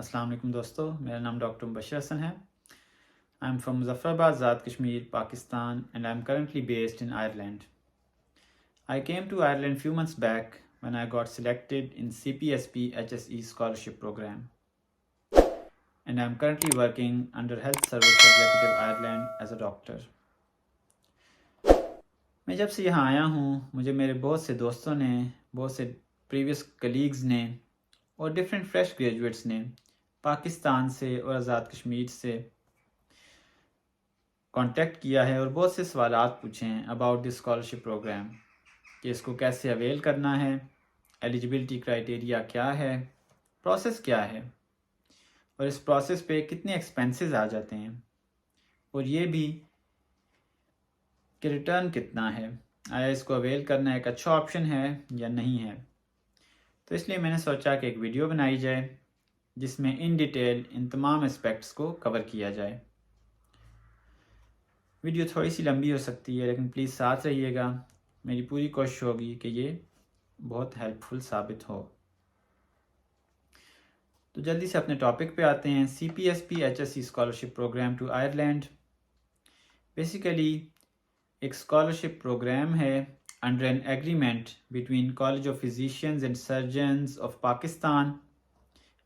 السلام علیکم دوستو، میرا نام ڈاکٹر مبشر حسن ہے. I am from Muzaffarabad, Azad Kashmir, Pakistan and I am currently based in Ireland. I came to Ireland few months back when I got selected in CPSP HSE scholarship program. And I am currently working under Health Service Executive Ireland as a doctor. میں جب سے یہاں آیا ہوں مجھے میرے بہت سے دوستوں نے، بہت سے پریویس کلیگز نے اور ڈفرینٹ فریش گریجویٹس نے پاکستان سے اور آزاد کشمیر سے کانٹیکٹ کیا ہے اور بہت سے سوالات پوچھے ہیں اباؤٹ دس اسکالرشپ پروگرام کہ اس کو کیسے اویل کرنا ہے، ایلیجبلٹی کرائٹیریا کیا ہے، پروسیس کیا ہے اور اس پروسیس پہ کتنے ایکسپینسز آ جاتے ہیں، اور یہ بھی کہ ریٹرن کتنا ہے، آیا اس کو اویل کرنا ایک اچھا آپشن ہے یا نہیں ہے. تو اس لیے میں نے سوچا کہ ایک ویڈیو بنائی جائے جس میں ان ڈیٹیل ان تمام اسپیکٹس کو کور کیا جائے. ویڈیو تھوڑی سی لمبی ہو سکتی ہے لیکن پلیز ساتھ رہیے گا، میری پوری کوشش ہوگی کہ یہ بہت ہیلپ فل ثابت ہو. تو جلدی سے اپنے ٹاپک پہ آتے ہیں. CPSP HSE scholarship programme to Ireland basically ایک اسکالرشپ پروگرام ہے under an agreement between college of physicians and surgeons of Pakistan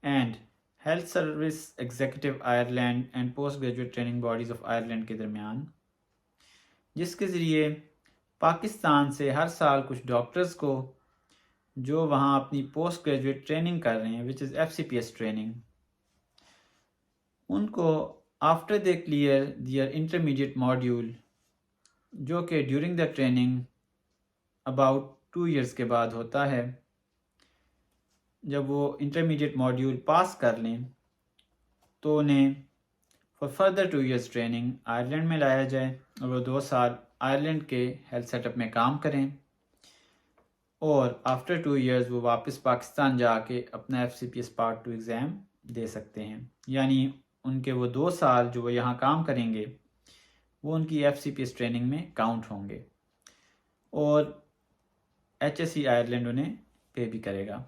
and health service executive Ireland and postgraduate training bodies of Ireland کے درمیان، جس کے ذریعے پاکستان سے ہر سال کچھ ڈاکٹرز کو جو وہاں اپنی پوسٹ گریجویٹ ٹریننگ کر رہے ہیں وچ از FCPS ٹریننگ، ان کو after they clear their intermediate module, جو کہ during the training about 2 years کے بعد ہوتا ہے، جب وہ انٹرمیڈیٹ ماڈیول پاس کر لیں تو انہیں for further 2 years training Ireland میں لایا جائے اور وہ 2 سال آئرلینڈ کے ہیلتھ سیٹ اپ میں کام کریں، اور آفٹر 2 ایئرز وہ واپس پاکستان جا کے اپنا FCPS پارٹ 2 ایگزام دے سکتے ہیں. یعنی ان کے وہ 2 سال جو وہ یہاں کام کریں گے وہ ان کی FCPS ٹریننگ میں کاؤنٹ ہوں گے اور HSE آئرلینڈ انہیں پے بھی کرے گا.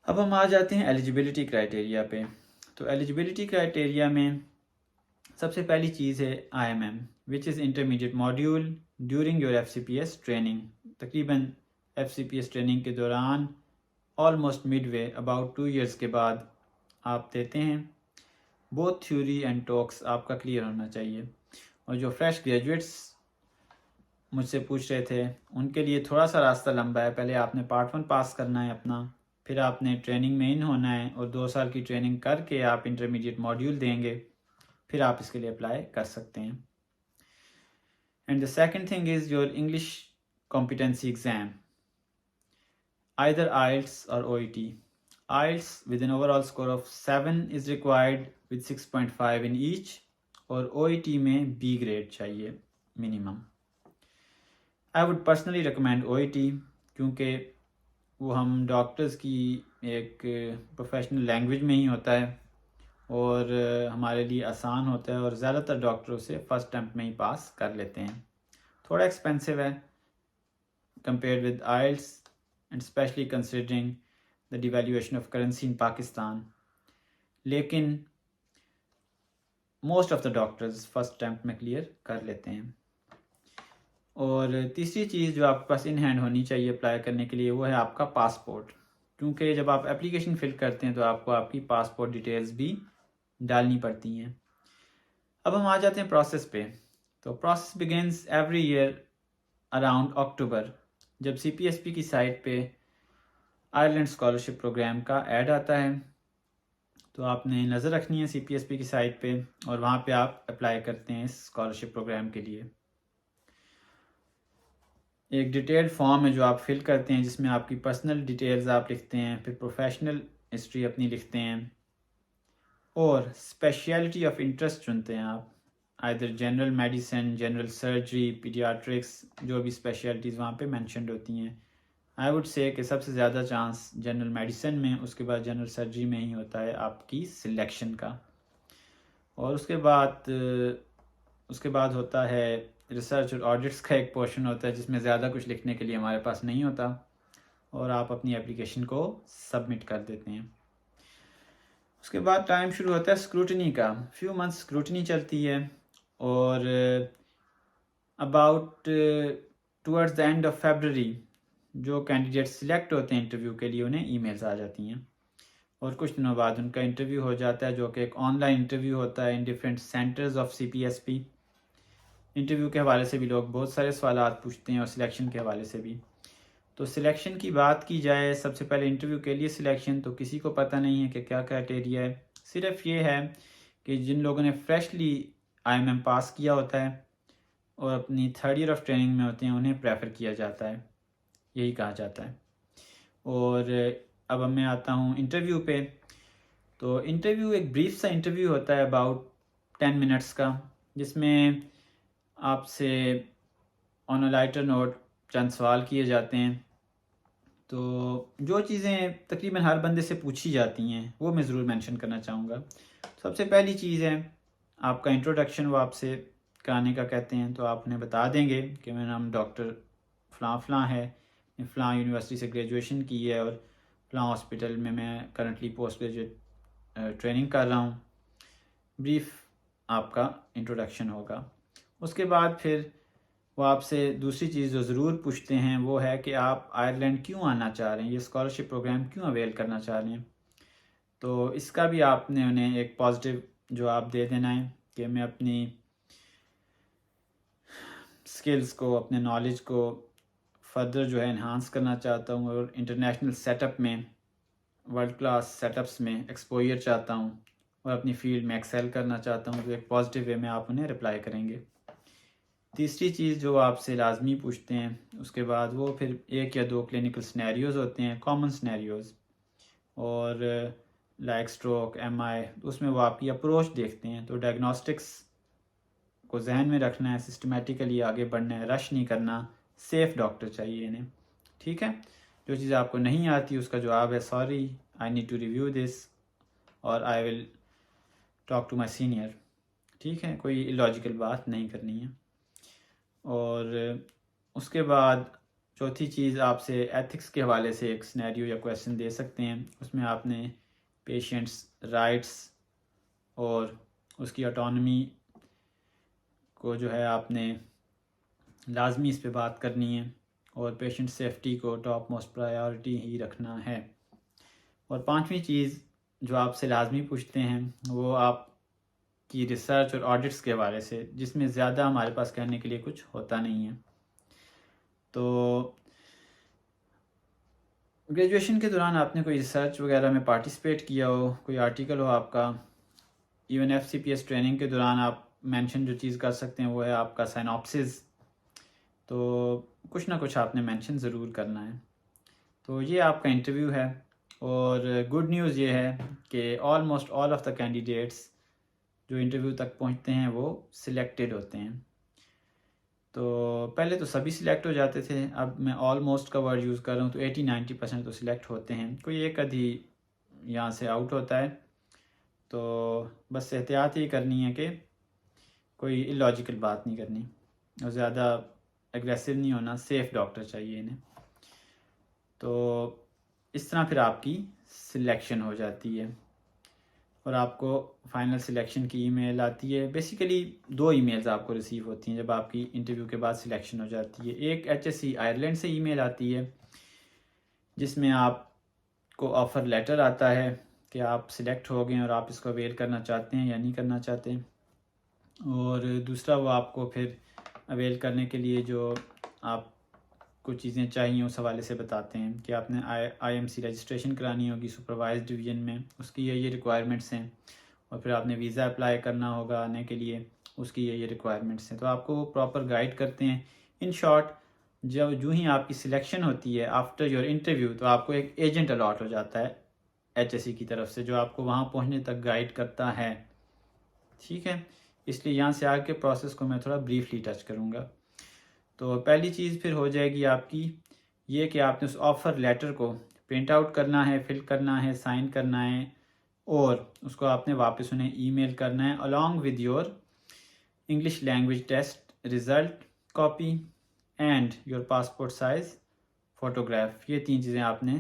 اب ہم آ جاتے ہیں ایلیجبلٹی کرائٹیریا پہ. تو ایلیجبلٹی کرائٹیریا میں سب سے پہلی چیز ہے IMM which is intermediate module during your FCPS training. تقریباً FCPS ٹریننگ کے دوران almost midway about 2 years کے بعد آپ دیتے ہیں. بہت تھیوری اینڈ ٹاکس آپ کا کلیئر ہونا چاہیے. اور جو فریش گریجویٹس مجھ سے پوچھ رہے تھے ان کے لیے تھوڑا سا راستہ لمبا ہے. پہلے آپ نے پارٹ 1 پاس کرنا ہے اپنا، پھر آپ نے ٹریننگ میں ان ہونا ہے اور 2 سال کی ٹریننگ کر کے آپ انٹرمیڈیٹ ماڈیول دیں گے، پھر آپ اس کے لیے اپلائی کر سکتے ہیں. And the second thing is your English competency exam, either IELTS or OET. IELTS with an overall score of 7 is required with 6.5 in each, اور OET میں B grade چاہیے minimum. I would personally recommend OET کیونکہ وہ ہم doctors کی ایک professional language میں ہی ہوتا ہے اور ہمارے لیے آسان ہوتا ہے، اور زیادہ تر ڈاکٹر اسے فرسٹ اٹیمپٹ میں ہی پاس کر لیتے ہیں. تھوڑا ایکسپینسو ہے compared with IELTS, and especially considering the devaluation of currency in Pakistan. لیکن most of the doctors first attempt میں clear کر لیتے ہیں. اور تیسری چیز جو آپ کے پاس ان ہینڈ ہونی چاہیے اپلائی کرنے کے لیے وہ ہے آپ کا پاسپورٹ، کیونکہ جب آپ اپلیکیشن فل کرتے ہیں تو آپ کو آپ کی پاسپورٹ ڈیٹیلز بھی ڈالنی پڑتی ہیں. اب ہم آ جاتے ہیں پروسیس پہ. تو process begins every year around October، جب CPSP کی سائٹ پہ آئرلینڈ اسکالرشپ پروگرام کا ایڈ آتا ہے تو آپ نے نظر رکھنی ہے CPSP کی سائٹ پہ، اور وہاں پہ آپ اپلائی کرتے ہیں اس اسکالرشپ پروگرام کے لیے. ایک ڈیٹیلڈ فارم ہے جو آپ فل کرتے ہیں جس میں آپ کی پرسنل ڈیٹیلز آپ لکھتے ہیں، پھر پروفیشنل ہسٹری اپنی لکھتے ہیں اور اسپیشلٹی آف انٹرسٹ چنتے ہیں آپ، either general medicine, general surgery, paediatrics, جو بھی اسپیشلٹیز وہاں پہ مینشنڈ ہوتی ہیں. آئی وڈ سے کہ سب سے زیادہ چانس جنرل میڈیسن میں، اس کے بعد جنرل سرجری میں ہی ہوتا ہے آپ کی سلیکشن کا. اور اس کے بعد ہوتا ہے ریسرچ اور آڈٹس کا ایک پورشن ہوتا ہے جس میں زیادہ کچھ لکھنے کے لیے ہمارے پاس نہیں ہوتا، اور آپ اپنی اپلیکیشن کو سبمٹ کر دیتے ہیں. اس کے بعد ٹائم شروع ہوتا ہے اسکروٹنی کا. فیو منتھس اسکروٹنی چلتی ہے اور about towards the end of February جو کینڈیڈیٹ سلیکٹ ہوتے ہیں انٹرویو کے لیے انہیں ای میلز آ جاتی ہیں اور کچھ دنوں بعد ان کا انٹرویو ہو جاتا ہے جو کہ ایک آن لائن انٹرویو ہوتا ہے in different centres of CPSP. Interview کے حوالے سے بھی لوگ بہت سارے سوالات پوچھتے ہیں اور سلیکشن کے حوالے سے بھی. تو سلیکشن کی بات کی جائے سب سے پہلے انٹرویو کے لیے سلیکشن تو کسی کو پتہ نہیں ہے کہ کیا کرائٹیریا ہے. صرف یہ ہے کہ جن لوگوں نے فریشلی IMM پاس کیا ہوتا ہے اور اپنی 3rd ایئر آف ٹریننگ میں ہوتے ہیں انہیں پریفر کیا جاتا ہے, یہی کہا جاتا ہے. اور اب میں آتا ہوں انٹرویو پہ. تو انٹرویو ایک بریف سا انٹرویو ہوتا ہے اباؤٹ 10 منٹس کا, جس میں آپ سے آن اے لائٹر نوٹ چند سوال کیے جاتے ہیں. تو جو چیزیں تقریباً ہر بندے سے پوچھی جاتی ہیں وہ میں ضرور مینشن کرنا چاہوں گا. سب سے پہلی چیز ہے آپ کا انٹروڈکشن, وہ آپ سے کرانے کا کہتے ہیں. تو آپ انہیں بتا دیں گے کہ میرا نام ڈاکٹر فلاں فلاں ہے, فلاں یونیورسٹی سے گریجویشن کی ہے اور فلاں ہاسپٹل میں کرنٹلی پوسٹ گریجویٹ ٹریننگ کر رہا ہوں. بریف آپ کا انٹروڈکشن ہوگا. اس کے بعد پھر وہ آپ سے دوسری چیز جو ضرور پوچھتے ہیں وہ ہے کہ آپ آئرلینڈ کیوں آنا چاہ رہے ہیں, یہ اسکالرشپ پروگرام کیوں اویل کرنا چاہ رہے ہیں. تو اس کا بھی آپ نے انہیں ایک پازیٹیو جواب دے دینا ہے کہ میں اپنی سکلز کو, اپنے نالج کو فردر جو ہے انہانس کرنا چاہتا ہوں اور انٹرنیشنل سیٹ اپ میں, ورلڈ کلاس سیٹ اپس میں ایکسپوئر چاہتا ہوں اور اپنی فیلڈ میں ایکسیل کرنا چاہتا ہوں. تو ایک پازیٹیو وے میں آپ انہیں رپلائی کریں گے. تیسری چیز جو آپ سے لازمی پوچھتے ہیں اس کے بعد وہ پھر 1 یا 2 کلینکل سنیریوز ہوتے ہیں, کامن سنیریوز, اور لائک اسٹروک, MI. اس میں وہ آپ کی اپروچ دیکھتے ہیں. تو ڈائگنوسٹکس کو ذہن میں رکھنا ہے, سسٹمیٹیکلی آگے بڑھنا ہے, رش نہیں کرنا, سیف ڈاکٹر چاہیے انہیں. ٹھیک ہے, جو چیز آپ کو نہیں آتی اس کا جواب ہے sorry, I need to review this, اور I will talk to my senior. ٹھیک ہے, کوئی الاجیکل بات نہیں کرنی ہے. اور اس کے بعد چوتھی چیز آپ سے ایتھکس کے حوالے سے ایک سنیریو یا کویشچن دے سکتے ہیں. اس میں آپ نے پیشنٹس رائٹس اور اس کی آٹونمی کو جو ہے آپ نے لازمی اس پہ بات کرنی ہے اور پیشنٹ سیفٹی کو ٹاپ موسٹ پرائیورٹی ہی رکھنا ہے. اور 5ویں چیز جو آپ سے لازمی پوچھتے ہیں وہ آپ کی ریسرچ اور آڈٹس کے حوالے سے, جس میں زیادہ ہمارے پاس کہنے کے لیے کچھ ہوتا نہیں ہے. تو گریجویشن کے دوران آپ نے کوئی ریسرچ وغیرہ میں پارٹیسپیٹ کیا ہو, کوئی آرٹیکل ہو آپ کا. ایون FCPS ٹریننگ کے دوران آپ مینشن جو چیز کر سکتے ہیں وہ ہے آپ کا سائنوپسز. تو کچھ نہ کچھ آپ نے مینشن ضرور کرنا ہے. تو یہ آپ کا انٹرویو ہے. اور گڈ نیوز یہ ہے کہ almost all of the candidates جو انٹرویو تک پہنچتے ہیں وہ سلیکٹڈ ہوتے ہیں. تو پہلے تو سبھی سلیکٹ ہو جاتے تھے, اب میں آلموسٹ کا ورڈ یوز کر رہا ہوں. تو 80-90% تو سلیکٹ ہوتے ہیں, کوئی ایک آدھی یہاں سے آؤٹ ہوتا ہے. تو بس احتیاط ہی کرنی ہے کہ کوئی الاجیکل بات نہیں کرنی اور زیادہ اگریسو نہیں ہونا, سیف ڈاکٹر چاہیے انہیں. تو اس طرح پھر آپ کی سلیکشن ہو جاتی ہے اور آپ کو فائنل سلیکشن کی ای میل آتی ہے. بیسیکلی 2 ای میلز آپ کو ریسیو ہوتی ہیں جب آپ کی انٹرویو کے بعد سلیکشن ہو جاتی ہے. ایک HSE آئرلینڈ سے ای میل آتی ہے جس میں آپ کو آفر لیٹر آتا ہے کہ آپ سلیکٹ ہو گئے اور آپ اس کو اویل کرنا چاہتے ہیں یا نہیں کرنا چاہتے. اور دوسرا وہ آپ کو پھر اویل کرنے کے لیے جو آپ کو چیزیں چاہیے اس حوالے سے بتاتے ہیں کہ آپ نے IMC رجسٹریشن کرانی ہوگی سپروائز ڈویژن میں, اس کی یہ ریکوائرمنٹس ہیں. اور پھر آپ نے ویزا اپلائی کرنا ہوگا آنے کے لیے, اس کی یہ ریکوائرمنٹس ہیں. تو آپ کو پراپر گائیڈ کرتے ہیں. ان شارٹ جو ہی آپ کی سلیکشن ہوتی ہے آفٹر یور انٹرویو, تو آپ کو ایک ایجنٹ الاٹ ہو جاتا ہے HSE کی طرف سے جو آپ کو وہاں پہنچنے تک گائیڈ کرتا ہے. ٹھیک ہے, اس لیے یہاں سے آگے کے پروسیس کو میں تھوڑا بریفلی ٹچ کروں گا. تو پہلی چیز پھر ہو جائے گی آپ کی یہ کہ آپ نے اس آفر لیٹر کو پرنٹ آؤٹ کرنا ہے, فل کرنا ہے, سائن کرنا ہے اور اس کو آپ نے واپس انہیں ای میل کرنا ہے along with your English language test result copy and your passport size photograph. یہ 3 چیزیں آپ نے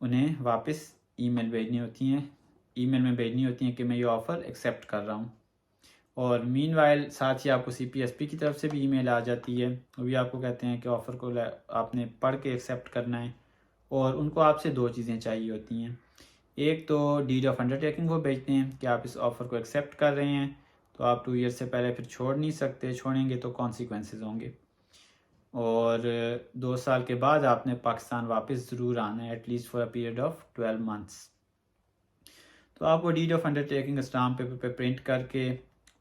انہیں واپس ای میل بھیجنی ہوتی ہیں ای میل میں بھیجنی ہوتی ہیں کہ میں یہ آفر ایکسیپٹ کر رہا ہوں. اور مین وائل ساتھ ہی آپ کو CPSP کی طرف سے بھی ای میل آ جاتی ہے. وہ بھی آپ کو کہتے ہیں کہ آفر کو آپ نے پڑھ کے ایکسیپٹ کرنا ہے. اور ان کو آپ سے 2 چیزیں چاہیے ہوتی ہیں. ایک تو ڈیڈ آف انڈرٹیکنگ وہ بھیجتے ہیں کہ آپ اس آفر کو ایکسیپٹ کر رہے ہیں, تو آپ 2 ایئر سے پہلے پھر چھوڑ نہیں سکتے, چھوڑیں گے تو کانسیکوینسز ہوں گے. اور 2 سال کے بعد آپ نے پاکستان واپس ضرور آنا ہے, at least for a period of 12 months. تو آپ کو deed of undertaking stamp paper پہ پرنٹ کر کے,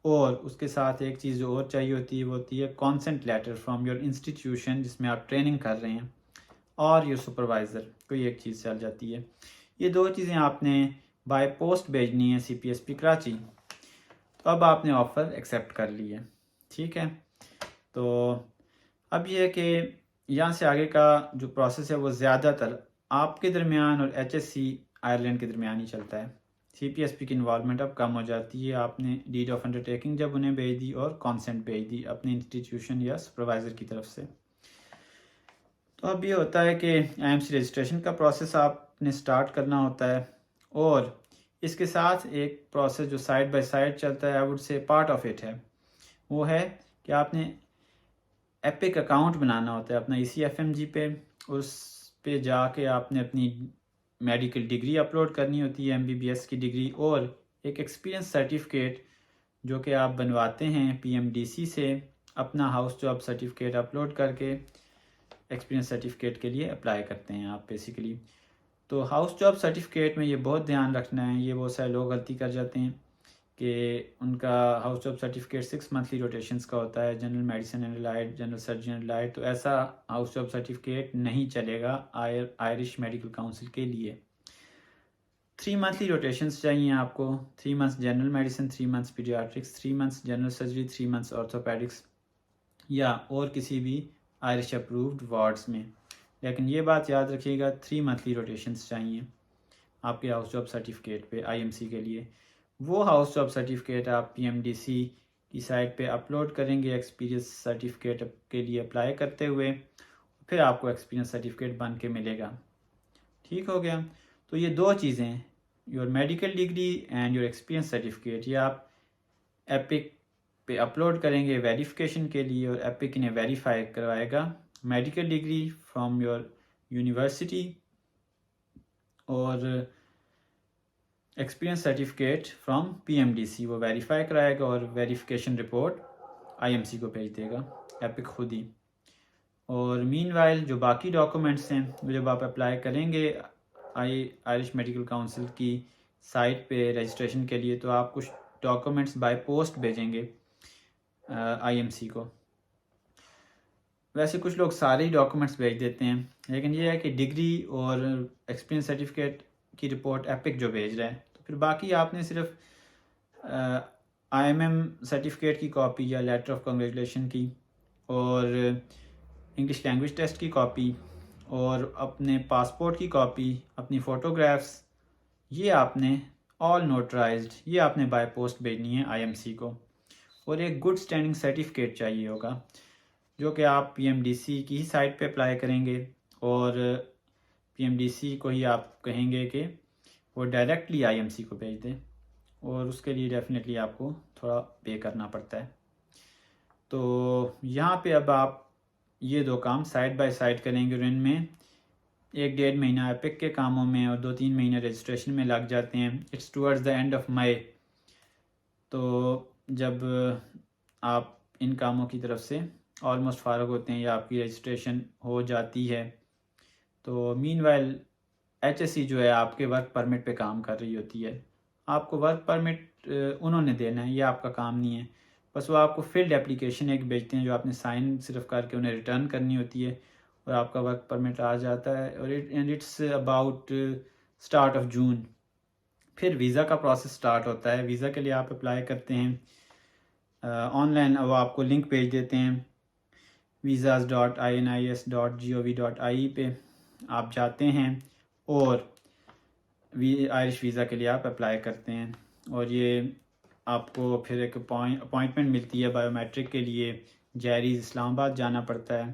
اور اس کے ساتھ ایک چیز جو اور چاہیے ہوتی ہے وہ ہوتی ہے consent letter from your institution جس میں آپ ٹریننگ کر رہے ہیں, اور یور سپروائزر, کوئی ایک چیز چل جاتی ہے. یہ 2 چیزیں آپ نے بائی پوسٹ بھیجنی ہے CPSP کراچی. تو اب آپ نے آفر ایکسیپٹ کر لی ہے, ٹھیک ہے. تو اب یہ ہے کہ یہاں سے آگے کا جو پروسیس ہے وہ زیادہ تر آپ کے درمیان اور HSC آئرلینڈ کے درمیان ہی چلتا ہے. CPSP کی انوالومنٹ اب کم ہو جاتی ہے. آپ نے ڈیڈ آف انڈرٹیکنگ جب انہیں بھیج دی اور کانسنٹ بھیج دی اپنے انسٹیٹیوشن یا سپروائزر کی طرف سے. تو اب یہ ہوتا ہے کہ IMC رجسٹریشن کا پروسیس آپ نے سٹارٹ کرنا ہوتا ہے, اور اس کے ساتھ ایک پروسیس جو سائڈ بائی سائڈ چلتا ہے, آئی وڈ سے پارٹ آف اٹ ہے, وہ ہے کہ آپ نے ایپک اکاؤنٹ بنانا ہوتا ہے اپنا ECFMG پہ. اس پہ جا کے آپ نے اپنی میڈیکل ڈگری اپلوڈ کرنی ہوتی ہے, MBBS کی ڈگری, اور ایک ایکسپیرینس سرٹیفکیٹ جو کہ آپ بنواتے ہیں PMDC سے. اپنا ہاؤس جاب سرٹیفکیٹ اپلوڈ کر کے ایکسپیرینس سرٹیفکیٹ کے لیے اپلائی کرتے ہیں آپ بیسیکلی. تو ہاؤس جاب سرٹیفکیٹ میں یہ بہت دھیان رکھنا ہے, یہ بہت سارے لوگ غلطی کر جاتے ہیں کہ ان کا house job certificate 6 monthly rotations کا ہوتا ہے, general medicine and allied, general surgeon and allied. تو ایسا ہاؤس جاب سرٹیفکیٹ نہیں چلے گا آئرش میڈیکل کاؤنسل کے لیے. 3 منتھلی روٹیشنز چاہیے آپ کو, 3 months general medicine, 3 months paediatrics, 3 months general surgery, 3 months orthopaedics, یا اور کسی بھی آئرش اپرووڈ وارڈز میں. لیکن یہ بات یاد رکھیے گا 3 منتھلی روٹیشنز چاہیے آپ کے ہاؤس جاب سرٹیفکیٹ پہ IMC کے لیے. وہ ہاؤس جاب سرٹیفکیٹ آپ PMDC کی سائٹ پہ اپلوڈ کریں گے ایکسپیرینس سرٹیفکیٹ کے لیے اپلائی کرتے ہوئے, پھر آپ کو ایکسپیرینس سرٹیفکیٹ بن کے ملے گا. ٹھیک ہو گیا. تو یہ 2 چیزیں, your medical degree and your experience certificate, یہ آپ ایپک پہ اپلوڈ کریں گے ویریفیکیشن کے لیے, اور ایپک انہیں ویریفائی کروائے گا. Medical degree from your university اور ایکسپیرینس سرٹیفکیٹ فرام PMDC وہ ویریفائی کرائے گا, اور ویریفیکیشن رپورٹ IMC کو بھیج دے گا ایپک خود ہی. اور مین وائل جو باقی ڈاکومنٹس ہیں جب آپ اپلائی کریں گے آئرش میڈیکل کاؤنسل کی سائٹ پہ رجسٹریشن کے لیے, تو آپ کچھ ڈاکومنٹس بائی پوسٹ بھیجیں گے IMC کو. ویسے کچھ لوگ سارے ہی ڈاکومنٹس بھیج دیتے ہیں, لیکن یہ ہے کہ ڈگری اور ایکسپیرینس سرٹیفکیٹ کی رپورٹ ایپک جو بھیج رہا ہے, تو پھر باقی آپ نے صرف IMM سرٹیفکیٹ کی کاپی یا لیٹر آف کنگریچولیشن کی, اور انگلش لینگویج ٹیسٹ کی کاپی, اور اپنے پاسپورٹ کی کاپی, اپنی فوٹوگرافس, یہ آپ نے آل نوٹرائزڈ, یہ آپ نے بائی پوسٹ بھیجنی ہے IMC کو. اور ایک گڈ اسٹینڈنگ سرٹیفکیٹ چاہیے ہوگا جو کہ آپ PMDC کی ہی سائٹ پہ اپلائی کریں گے, اور PMDC کو ہی آپ کہیں گے کہ وہ ڈائریکٹلی IMC کو بھیج دیں, اور اس کے لیے ڈیفینیٹلی آپ کو تھوڑا پے کرنا پڑتا ہے. تو یہاں پہ اب آپ یہ 2 کام سائڈ بائی سائڈ کریں گے, اور ان میں 1-1.5 مہینہ ایپک کے کاموں میں اور 2-3 مہینے رجسٹریشن میں لگ جاتے ہیں. It's towards the end of May. تو جب آپ ان کاموں کی طرف سے آلموسٹ فارغ ہوتے ہیں یا آپ کی رجسٹریشن ہو جاتی ہے, تو مین وائل HSC جو ہے آپ کے ورک پرمٹ پہ کام کر رہی ہوتی ہے. آپ کو ورک پرمٹ انہوں نے دینا ہے, یہ آپ کا کام نہیں ہے. بس وہ آپ کو فلڈ اپلیکیشن ایک بھیجتے ہیں جو آپ نے سائن صرف کر کے انہیں ریٹرن کرنی ہوتی ہے, اور آپ کا ورک پرمٹ آ جاتا ہے. اور and it's about start of June. پھر ویزا کا پروسیس سٹارٹ ہوتا ہے. ویزا کے لیے آپ اپلائی کرتے ہیں آن لائن, وہ آپ کو لنک بھیج دیتے ہیں visas.inis.gov.ie پہ آپ جاتے ہیں, اور آئرش ویزا کے لیے آپ اپلائی کرتے ہیں. اور یہ آپ کو پھر ایک اپوائنٹمنٹ ملتی ہے بایو میٹرک کے لیے. جیریز اسلام آباد جانا پڑتا ہے,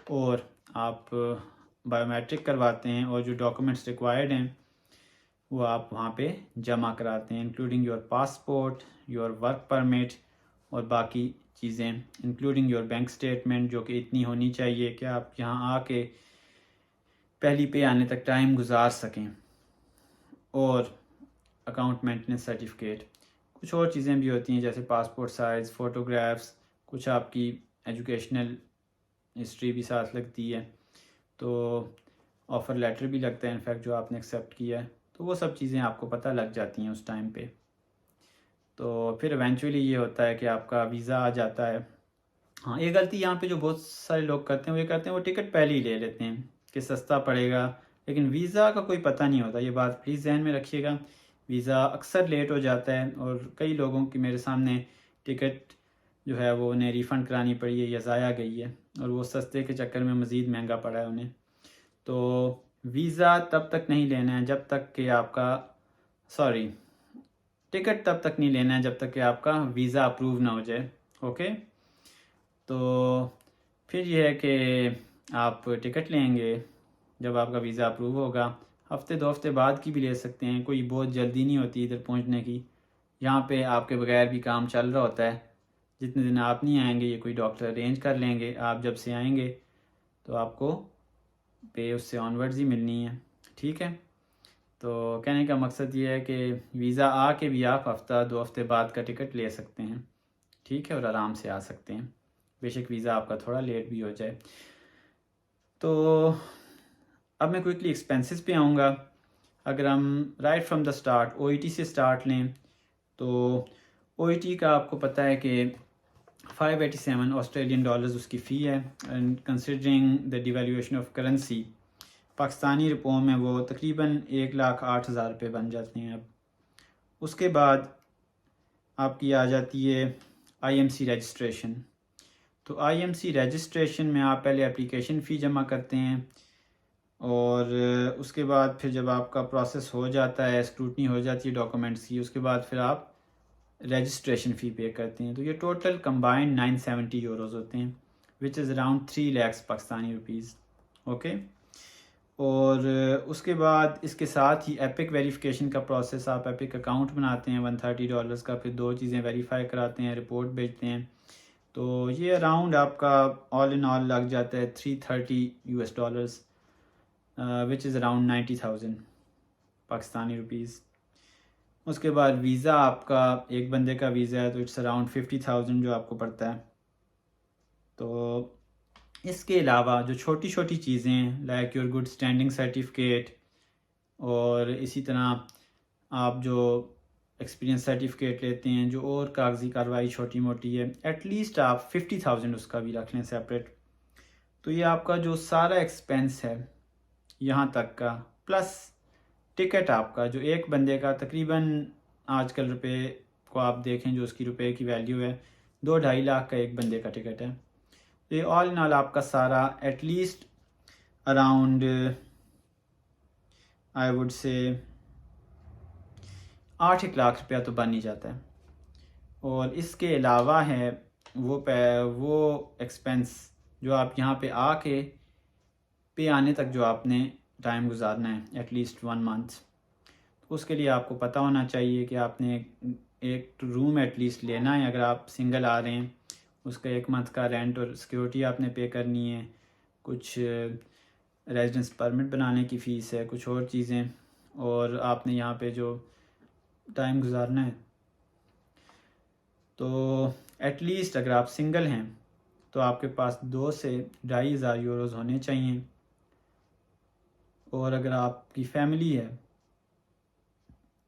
اور آپ بایو میٹرک کرواتے ہیں, اور جو ڈاکومنٹس ریکوائرڈ ہیں وہ آپ وہاں پہ جمع کراتے ہیں، including your passport, your work permit اور باقی چیزیں، انکلوڈنگ یور بینک اسٹیٹمنٹ جو کہ اتنی ہونی چاہیے کہ آپ یہاں آ کے پہلی پے آنے تک ٹائم گزار سکیں، اور اکاؤنٹ مینٹننس سرٹیفکیٹ. کچھ اور چیزیں بھی ہوتی ہیں جیسے پاسپورٹ سائز فوٹوگرافس، کچھ آپ کی ایجوکیشنل ہسٹری بھی ساتھ لگتی ہے، تو آفر لیٹر بھی لگتا ہے انفیکٹ جو آپ نے ایکسیپٹ کیا ہے، تو وہ سب چیزیں آپ کو پتہ لگ جاتی ہیں اس ٹائم پہ. تو پھر ایونچولی یہ ہوتا ہے کہ آپ کا ویزا آ جاتا ہے. ہاں، یہ غلطی یہاں پہ جو بہت سارے لوگ کرتے ہیں وہ یہ کرتے ہیں وہ ٹکٹ پہلے ہی لے لیتے ہیں کہ سستا پڑے گا، لیکن ویزا کا کوئی پتہ نہیں ہوتا. یہ بات پلیز ذہن میں رکھیے گا، ویزا اکثر لیٹ ہو جاتا ہے، اور کئی لوگوں کی میرے سامنے ٹکٹ جو ہے وہ انہیں ریفنڈ کرانی پڑی ہے یا ضائع گئی ہے، اور وہ سستے کے چکر میں مزید مہنگا پڑا ہے انہیں. تو ویزا تب تک نہیں لینا ہے جب تک کہ آپ کا ٹکٹ تب تک نہیں لینا ہے جب تک کہ آپ کا ویزا اپروو نہ ہو جائے. اوکے، تو پھر یہ ہے کہ آپ ٹکٹ لیں گے جب آپ کا ویزا اپروو ہوگا. ہفتے 2 ہفتے بعد کی بھی لے سکتے ہیں، کوئی بہت جلدی نہیں ہوتی ادھر پہنچنے کی. یہاں پہ آپ کے بغیر بھی کام چل رہا ہوتا ہے. جتنے دن آپ نہیں آئیں گے یہ کوئی ڈاکٹر ارینج کر لیں گے، آپ جب سے آئیں گے تو آپ کو پے اس سے آنورڈز ہی ملنی ہے. ٹھیک ہے، تو کہنے کا مقصد یہ ہے کہ ویزا آ کے بھی آپ ہفتہ 2 ہفتے بعد کا ٹکٹ لے سکتے ہیں. ٹھیک ہے، اور آرام سے آ سکتے ہیں، بے شک ویزا آپ کا تھوڑا لیٹ بھی ہو جائے. تو اب میں کوئکلی ایکسپینسز پہ آؤں گا. اگر ہم right from the start O E T سے اسٹارٹ لیں تو او ای ٹی کا آپ کو پتہ ہے کہ 587 آسٹریلین ڈالرز اس کی فی ہے، and considering the devaluation of currency Pakistani روپوں میں وہ تقریباً 1,08,000 روپے بن جاتے ہیں. اب اس کے بعد آپ کی آ جاتی ہے آئی ایم سی رجسٹریشن. تو آئی ایم سی رجسٹریشن میں آپ پہلے اپلیکیشن فی جمع کرتے ہیں، اور اس کے بعد پھر جب آپ کا پروسیس ہو جاتا ہے، اسکروٹنی ہو جاتی ہے ڈاکومنٹس کی، اس کے بعد پھر آپ رجسٹریشن فی پے کرتے ہیں. تو یہ ٹوٹل کمبائنڈ 970 یوروز ہوتے ہیں، which is around 3 lakhs Pakistani rupees. Okay, اور اس کے بعد اس کے ساتھ ہی ایپک ویریفیکیشن کا پروسیس، آپ ایپک اکاؤنٹ بناتے ہیں $130 کا، پھر 2 چیزیں ویریفائی کراتے ہیں، رپورٹ بھیجتے ہیں. تو یہ اراؤنڈ آپ کا آل ان آل لگ جاتا ہے $330 وچ از اراؤنڈ 90,000 پاکستانی روپیز. اس کے بعد ویزا آپ کا ایک بندے کا ویزا ہے تو اٹس اراؤنڈ 50,000 جو آپ کو پڑتا ہے. تو اس کے علاوہ جو چھوٹی چھوٹی چیزیں like your good standing certificate, اور اسی طرح آپ جو ایکسپیرینس سرٹیفکیٹ لیتے ہیں، جو اور کاغذی کارروائی چھوٹی موٹی ہے، ایٹ لیسٹ آپ 50,000 اس کا بھی رکھ لیں سیپریٹ. تو یہ آپ کا جو سارا ایکسپینس ہے یہاں تک کا، پلس ٹکٹ آپ کا جو ایک بندے کا تقریباً آج کل روپے کو آپ دیکھیں جو اس کی روپے کی ویلیو ہے 2-2.5 لاکھ کا ایک بندے کا ٹکٹ ہے. تو یہ آل ان آل آپ کا سارا at least around I would سے 8 لاکھ روپیہ تو بن ہی جاتا ہے. اور اس کے علاوہ ہے وہ ایکسپینس جو آپ یہاں پہ آ کے پے آنے تک جو آپ نے ٹائم گزارنا ہے ایٹ لیسٹ 1 month. اس کے لیے آپ کو پتہ ہونا چاہیے کہ آپ نے ایک روم ایٹ لیسٹ لینا ہے. اگر آپ سنگل آ رہے ہیں اس کا 1 month کا رینٹ اور سیکیورٹی آپ نے پے کرنی ہے، کچھ ریزیڈنس پرمٹ بنانے کی فیس ہے، کچھ اور چیزیں، اور آپ نے یہاں پہ جو ٹائم گزارنا ہے. تو ایٹ لیسٹ اگر آپ سنگل ہیں تو آپ کے پاس 2 سے 2,500 یوروز ہونے چاہیے، اور اگر آپ کی فیملی ہے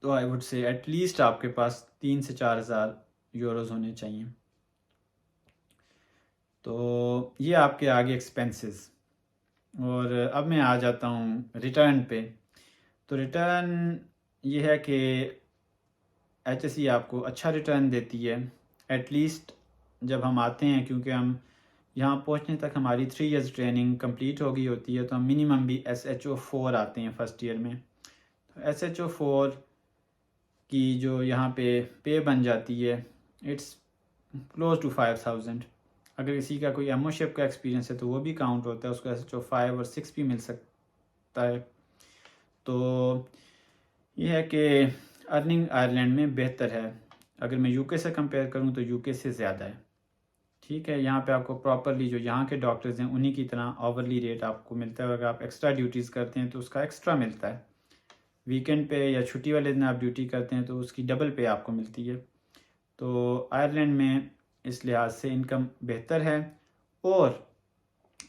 تو آئی وڈ سے ایٹ لیسٹ آپ کے پاس 3 سے 4,000 یوروز ہونے چاہیے. تو یہ آپ کے آگے ایکسپینسز. اور اب میں آ جاتا ہوں ریٹرن پہ. تو ریٹرن یہ ہے کہ ایچ ایس ای آپ کو اچھا ریٹرن دیتی ہے ایٹ لیسٹ جب ہم آتے ہیں، کیونکہ ہم یہاں پہنچنے تک ہماری 3 years ٹریننگ کمپلیٹ ہو گئی ہوتی ہے، تو ہم منیمم بھی SHO4 آتے ہیں فرسٹ ایئر میں. تو SHO4 کی جو یہاں پے بن جاتی ہے اٹس کلوز ٹو 5,000. اگر کسی کا کوئی ایمو شپ کا ایکسپیرینس ہے تو وہ بھی کاؤنٹ ہوتا ہے، اس کو SHO5 اور 6 بھی مل سکتا ہے. تو یہ ہے کہ ارننگ آئرلینڈ میں بہتر ہے. اگر میں یو کے سے کمپیئر کروں تو یو کے سے زیادہ ہے. ٹھیک ہے, یہاں پہ آپ کو پراپرلی جو یہاں کے ڈاکٹرز ہیں انہی کی طرح آورلی ریٹ آپ کو ملتا ہے, اور اگر آپ ایکسٹرا ڈیوٹیز کرتے ہیں تو اس کا ایکسٹرا ملتا ہے. ویکینڈ پہ یا چھٹی والے دن آپ ڈیوٹی کرتے ہیں تو اس کی ڈبل پے آپ کو ملتی ہے. تو آئرلینڈ میں اس لحاظ سے انکم بہتر ہے, اور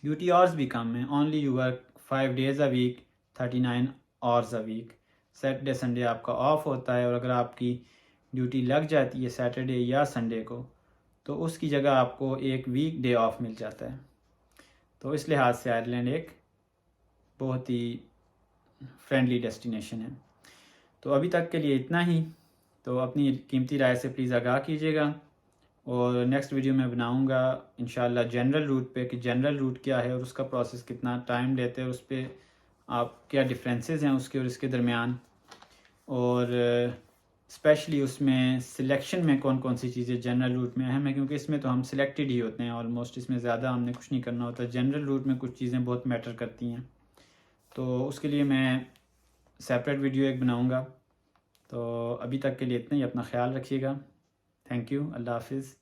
ڈیوٹی آورز بھی کم ہیں. Only you work 5 days a week, 39 hours a week. Saturday Sunday آپ کا آف ہوتا ہے, اور اگر آپ کی ڈیوٹی لگ جاتی ہے سیٹرڈے یا سنڈے کو تو اس کی جگہ آپ کو ایک ویک ڈے آف مل جاتا ہے. تو اس لحاظ سے آئرلینڈ ایک بہت ہی فرینڈلی ڈیسٹینیشن ہے. تو ابھی تک کے لیے اتنا ہی. تو اپنی قیمتی رائے سے پلیز آگاہ کیجیے گا, اور نیکسٹ ویڈیو میں بناؤں گا انشاءاللہ جنرل روٹ پہ کہ جنرل روٹ کیا ہے اور اس کا پروسیس کتنا ٹائم لیتے ہیں, اور اس پہ آپ کیا ڈفرینسز ہیں اس کے اور اس کے درمیان, اور اسپیشلی اس میں سلیکشن میں کون کون سی چیزیں جنرل روٹ میں اہم ہے, کیونکہ اس میں تو ہم سلیکٹڈ ہی ہوتے ہیں آلموسٹ, اس میں زیادہ ہم نے کچھ نہیں کرنا ہوتا. جنرل روٹ میں کچھ چیزیں بہت میٹر کرتی ہیں, تو اس کے لیے میں سیپریٹ ویڈیو ایک بناؤں گا. تو ابھی تک کے لیے اتنا ہی. اپنا خیال رکھیے گا. Thank you. اللہ حافظ.